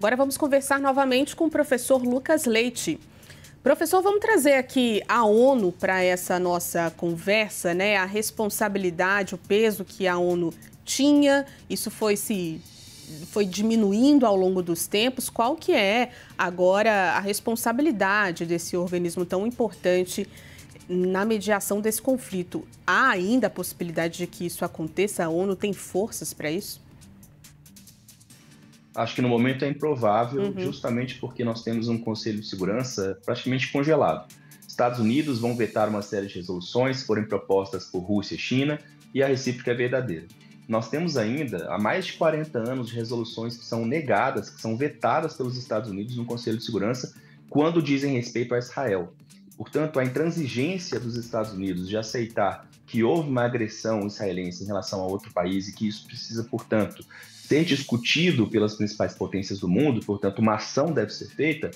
Agora vamos conversar novamente com o professor Lucas Leite. Professor, vamos trazer aqui a ONU para essa nossa conversa, né? A responsabilidade, o peso que a ONU tinha, isso foi diminuindo ao longo dos tempos. Qual que é agora a responsabilidade desse organismo tão importante na mediação desse conflito? Há ainda a possibilidade de que isso aconteça? A ONU tem forças para isso? Acho que no momento é improvável, justamente porque nós temos um Conselho de Segurança praticamente congelado. Estados Unidos vão vetar uma série de resoluções que forem propostas por Rússia e China, e a recíproca é verdadeira. Nós temos ainda há mais de 40 anos de resoluções que são negadas, que são vetadas pelos Estados Unidos no Conselho de Segurança, quando dizem respeito a Israel. Portanto, a intransigência dos Estados Unidos de aceitar que houve uma agressão israelense em relação a outro país e que isso precisa, portanto, ser discutido pelas principais potências do mundo, portanto, uma ação deve ser feita,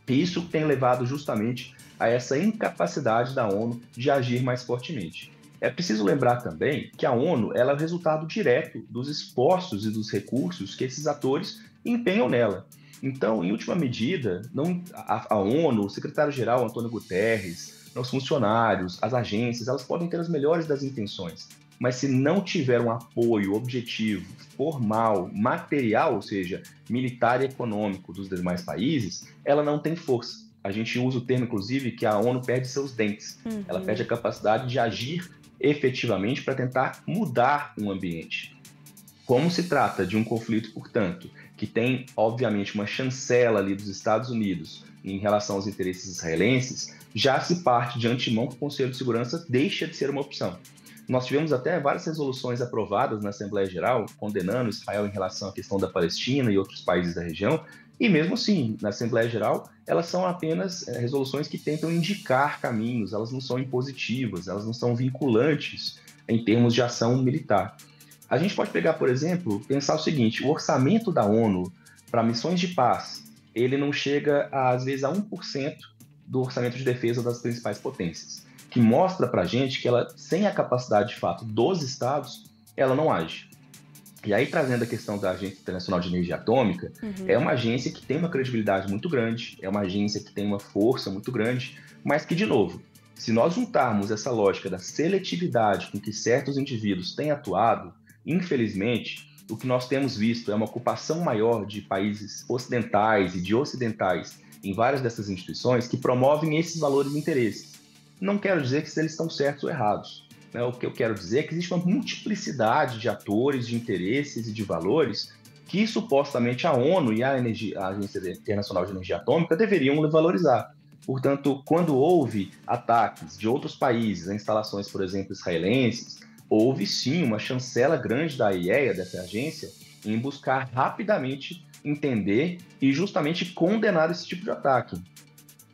e isso tem levado justamente a essa incapacidade da ONU de agir mais fortemente. É preciso lembrar também que a ONU ela é o resultado direto dos esforços e dos recursos que esses atores empenham nela. Então, em última medida, a ONU, o secretário-geral Antônio Guterres, os funcionários, as agências, elas podem ter as melhores das intenções, mas se não tiver um apoio objetivo, formal, material, ou seja, militar e econômico dos demais países, ela não tem força. A gente usa o termo, inclusive, que a ONU perde seus dentes. Ela perde a capacidade de agir efetivamente para tentar mudar um ambiente. Como se trata de um conflito, portanto, que tem, obviamente, uma chancela ali dos Estados Unidos em relação aos interesses israelenses, já se parte de antemão que o Conselho de Segurança deixa de ser uma opção. Nós tivemos até várias resoluções aprovadas na Assembleia Geral, condenando Israel em relação à questão da Palestina e outros países da região, e mesmo assim, na Assembleia Geral, elas são apenas resoluções que tentam indicar caminhos, elas não são impositivas, elas não são vinculantes em termos de ação militar. A gente pode pegar, por exemplo, pensar o seguinte: o orçamento da ONU para missões de paz, ele não chega, às vezes, a 1% do orçamento de defesa das principais potências, que mostra para a gente que ela, sem a capacidade de fato dos estados, ela não age. E aí, trazendo a questão da Agência Internacional de Energia Atômica, é uma agência que tem uma credibilidade muito grande, é uma agência que tem uma força muito grande, mas que, de novo, se nós juntarmos essa lógica da seletividade com que certos indivíduos têm atuado, infelizmente, o que nós temos visto é uma ocupação maior de países ocidentais e de ocidentais em várias dessas instituições que promovem esses valores e interesses. Não quero dizer que eles estão certos ou errados. O que eu quero dizer é que existe uma multiplicidade de atores, de interesses e de valores que supostamente a ONU e a Agência Internacional de Energia Atômica deveriam valorizar. Portanto, quando houve ataques de outros países a instalações, por exemplo, israelenses, houve sim uma chancela grande da IAEA, dessa agência, em buscar rapidamente entender e justamente condenar esse tipo de ataque.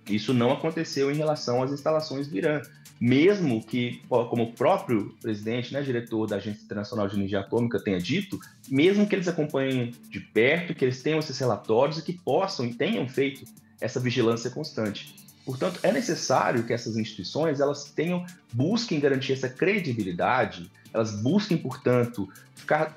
Isso não aconteceu em relação às instalações do Irã. Mesmo que, como o próprio presidente, diretor da Agência Internacional de Energia Atômica tenha dito, mesmo que eles acompanhem de perto, que eles tenham esses relatórios e que possam e tenham feito essa vigilância constante. Portanto, é necessário que essas instituições busquem garantir essa credibilidade, elas busquem, portanto, ficar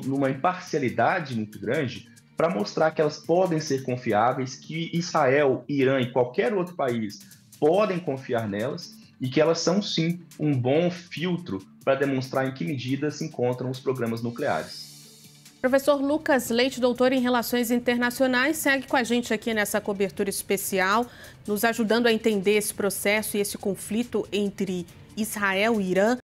numa imparcialidade muito grande para mostrar que elas podem ser confiáveis, que Israel, Irã e qualquer outro país podem confiar nelas e que elas são, sim, um bom filtro para demonstrar em que medida se encontram os programas nucleares. Professor Lucas Leite, doutor em Relações Internacionais, segue com a gente aqui nessa cobertura especial, nos ajudando a entender esse processo e esse conflito entre Israel e Irã.